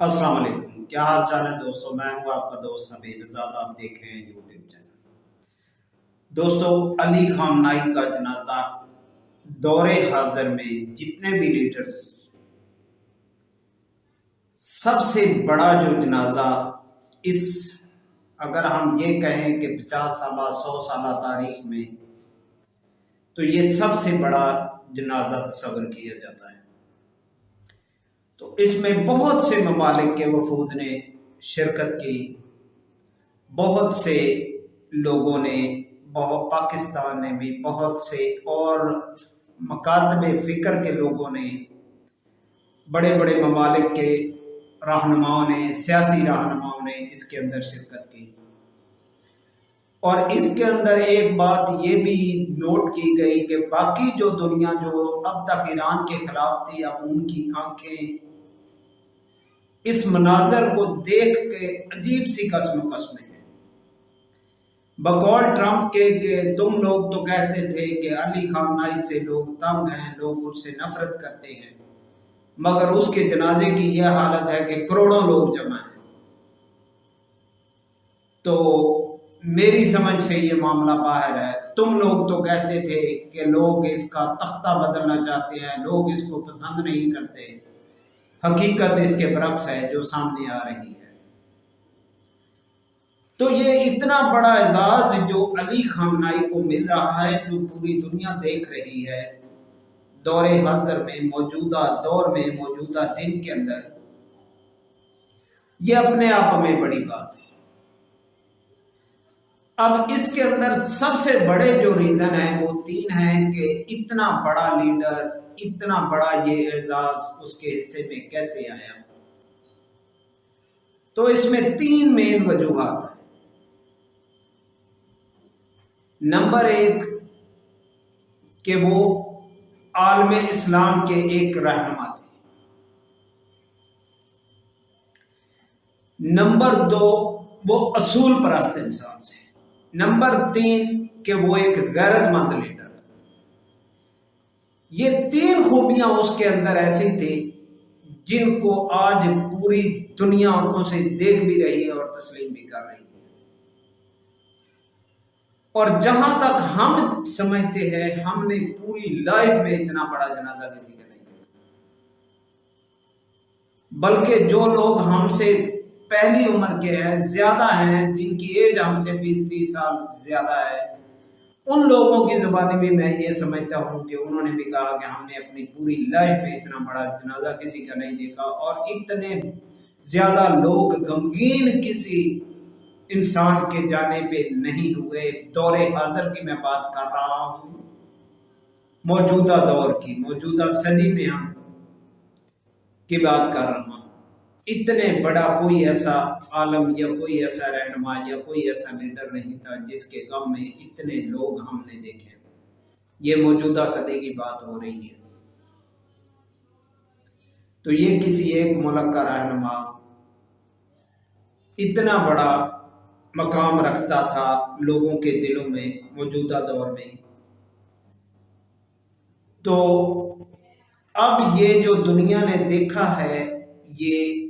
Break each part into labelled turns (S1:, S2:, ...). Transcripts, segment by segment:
S1: अस्सलाम वालेकुम। क्या हाल चाल है दोस्तों? मैं हूं आपका दोस्त हबीब ज़ाद। आप देख रहे हैं यूट्यूब चैनल। दोस्तों, अली खामनाई का जनाजा दौरे हाजिर में जितने भी लीडर्स, सबसे बड़ा जो जनाजा इस, अगर हम ये कहें कि 50 साल 100 साल तारीख में, तो ये सबसे बड़ा जनाजा तस्वर किया जाता है। तो इसमें बहुत से ममालिक के वफूद ने शिरकत की, बहुत से लोगों ने, बहुत पाकिस्तान ने भी, बहुत से और मकातब फ़िक्र के लोगों ने, बड़े बड़े ममालिक के रहनुमाओं ने, सियासी रहनुमाओं ने इसके अंदर शिरकत की। और इसके अंदर एक बात ये भी नोट की गई कि बाकी जो दुनिया जो अब तक ईरान के खिलाफ थी, अब उनकी आंखें इस मनाजर को देख के अजीब सी कसम है। बकौल ट्रंप के तुम लोग तो कहते थे कि अली खामनाई से लोग तंग हैं, लोग उससे नफरत करते हैं, मगर उसके जनाजे की यह हालत है कि करोड़ों लोग जमा हैं। तो मेरी समझ से ये मामला बाहर है। तुम लोग तो कहते थे कि लोग इसका तख्ता बदलना चाहते हैं, लोग इसको पसंद नहीं करते। हकीकत इसके बरक्स है जो सामने आ रही है। तो ये इतना बड़ा एजाज जो अली खामनाई को मिल रहा है, जो पूरी दुनिया देख रही है दौरे हाजिर में, मौजूदा दौर में, मौजूदा दिन के अंदर, ये अपने आप में बड़ी बात है। अब इसके अंदर सबसे बड़े जो रीजन है वो तीन हैं कि इतना बड़ा लीडर, इतना बड़ा ये एजाज उसके हिस्से में कैसे आया। तो इसमें तीन मेन वजूहात हैं। नंबर एक कि वो आलमे इस्लाम के एक रहनुमा थे। नंबर दो, वो असूल परस्त इंसान से। नंबर तीन कि वो एक गैरतमंद लीडर था। ये तीन खूबियां उसके अंदर ऐसी थी जिनको आज पूरी दुनिया आंखों से देख भी रही है और तस्लीम भी कर रही है। और जहां तक हम समझते हैं, हमने पूरी लाइफ में इतना बड़ा जनाजा किसी का नहीं देखा। बल्कि जो लोग हमसे पहली उम्र के हैं, ज्यादा हैं, जिनकी एज हमसे 20-30 साल ज्यादा है, उन लोगों की जुबानी भी मैं ये समझता हूं कि उन्होंने भी कहा कि हमने अपनी पूरी लाइफ में इतना बड़ा जनाजा किसी का नहीं देखा और इतने ज्यादा लोग गमगीन किसी इंसान के जाने पे नहीं हुए। दौरे हाजिर की मैं बात कर रहा हूं, मौजूदा दौर की, मौजूदा सदी में हम की बात कर रहा हूं। इतने बड़ा कोई ऐसा आलम या कोई ऐसा रहनुमा या कोई ऐसा लीडर नहीं था जिसके गम में इतने लोग हमने देखे। ये मौजूदा सदी की बात हो रही है। तो ये किसी एक मुल्क का रहनुमा इतना बड़ा मकाम रखता था लोगों के दिलों में मौजूदा दौर में। तो अब ये जो दुनिया ने देखा है, ये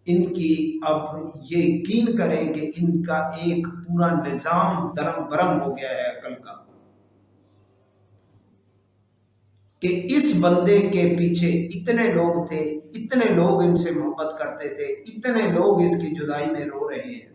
S1: इनकी अब ये यकीन करें कि इनका एक पूरा निजाम दरम बरम हो गया है अकल का, कि इस बंदे के पीछे इतने लोग थे, इतने लोग इनसे मोहब्बत करते थे, इतने लोग इसकी जुदाई में रो रहे हैं।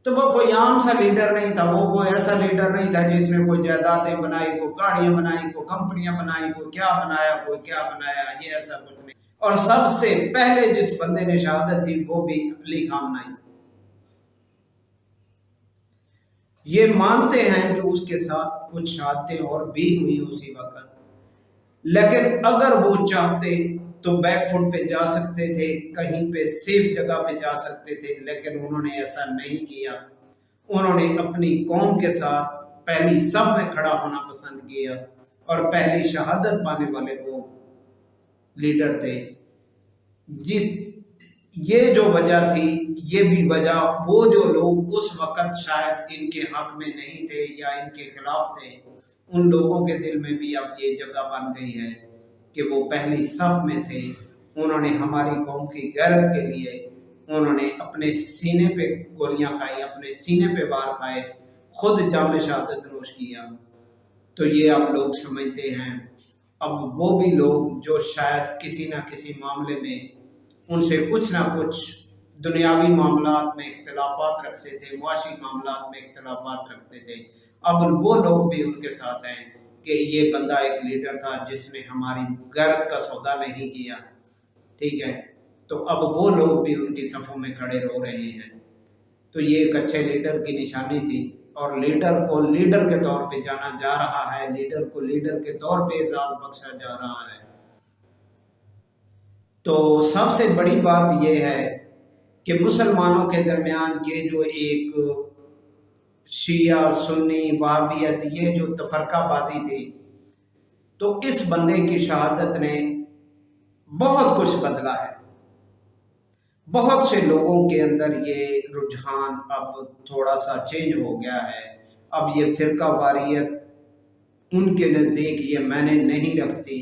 S1: तो वो कोई आम सा लीडर नहीं था, वो कोई ऐसा लीडर नहीं था जिसने कोई जायदादें बनाई, कोई गाड़ियां बनाई, कोई कंपनियां बनाई, कोई क्या बनाया, कोई क्या बनाया, ये ऐसा कुछ नहीं। और सबसे पहले जिस बंदे ने शहादत दी वो भी अली खामनाई। ये मानते हैं कि उसके साथ कुछ शहादतें और भी हुई उसी वक्त, लेकिन अगर वो चाहते तो बैकफुट पे जा सकते थे, कहीं पे सेफ जगह पे जा सकते थे, लेकिन उन्होंने ऐसा नहीं किया। उन्होंने अपनी कौम के साथ पहली सफ में खड़ा होना पसंद किया और पहली शहादत पाने वाले वो लीडर थे। जिस ये जो वजह थी, ये भी वजह, वो जो लोग उस वक्त शायद इनके हक में नहीं थे या इनके खिलाफ थे, उन लोगों के दिल में भी अब ये जगह बन गई है कि वो पहली सफ में थे। انہوں نے ہماری قوم کی غیرت کے لیے انہوں نے اپنے سینے پہ گولیاں کھائی، اپنے سینے پہ وار کھائے، خود جام شہادت نوش کیا۔ تو یہ اب لوگ سمجھتے ہیں، اب وہ بھی لوگ جو شاید کسی نہ کسی معاملے میں ان سے کچھ نہ کچھ دنیاوی معاملات میں اختلافات رکھتے تھے، معاشی معاملات میں اختلافات رکھتے تھے، اب وہ لوگ بھی ان کے ساتھ ہیں کہ یہ بندہ ایک لیڈر تھا جس نے ہماری غیرت کا سودا نہیں کیا، ٹھیک ہے، تو اب وہ لوگ بھی ان کی صفوں میں کھڑے رو رہے ہیں۔ تو یہ ایک اچھے لیڈر کی نشانی تھی، اور لیڈر کو لیڈر کے طور پہ جانا جا رہا ہے، لیڈر کو لیڈر کے طور پہ اعزاز بخشا جا رہا ہے۔ تو سب سے بڑی بات یہ ہے کہ مسلمانوں کے درمیان یہ جو ایک شیعہ سنی وہابیت یہ جو تفرقہ بازی تھی، تو اس بندے کی شہادت نے بہت کچھ بدلا ہے۔ بہت سے لوگوں کے اندر یہ رجحان اب تھوڑا سا چینج ہو گیا ہے، اب یہ فرقہ واریت ان کے نزدیک یہ معنی نہیں رکھتی،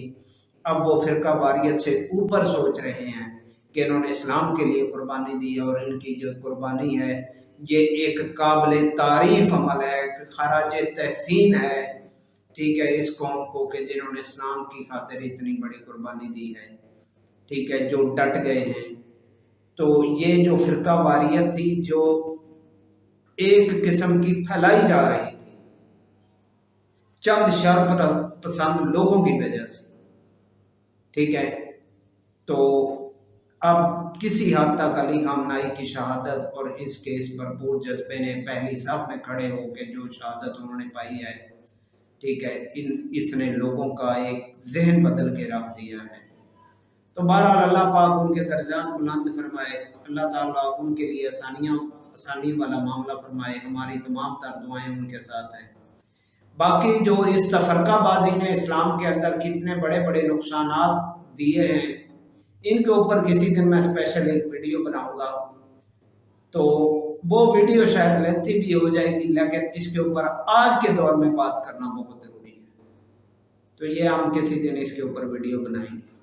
S1: اب وہ فرقہ واریت سے اوپر سوچ رہے ہیں کہ انہوں نے اسلام کے لیے قربانی دی، اور ان کی جو قربانی ہے یہ ایک قابل تعریف عمل ہے، ایک خراج تحسین ہے، ٹھیک ہے، اس قوم کو کہ جنہوں نے اسلام کی خاطر اتنی بڑی قربانی دی ہے، ٹھیک ہے، جو ڈٹ گئے ہیں۔ تو یہ جو فرقہ واریت تھی جو ایک قسم کی پھیلائی جا رہی تھی چند شر پسند لوگوں کی وجہ سے، ٹھیک ہے، تو اب کسی حد تک علی خامنہئی کی شہادت اور اس کے اس بھرپور جذبے نے پہلی صف میں کھڑے ہو کے جو شہادت انہوں نے پائی ہے، ٹھیک ہے، اس نے لوگوں کا ایک ذہن بدل کے رکھ دیا ہے۔ تو بہرحال اللہ پاک ان کے درجات بلند فرمائے، اللہ تعالیٰ ان کے لیے آسانی والا معاملہ فرمائے، ہماری تمام تر دعائیں ان کے ساتھ ہیں۔ باقی جو اس تفرقہ بازی نے اسلام کے اندر کتنے بڑے بڑے نقصانات دیے ہیں، ان کے اوپر کسی دن میں اسپیشل ایک ویڈیو بناؤں گا، تو وہ ویڈیو شاید لینتھی بھی ہو جائے گی، لیکن اس کے اوپر آج کے دور میں بات کرنا بہت ضروری ہے، تو یہ ہم کسی دن اس کے اوپر ویڈیو بنائیں گے۔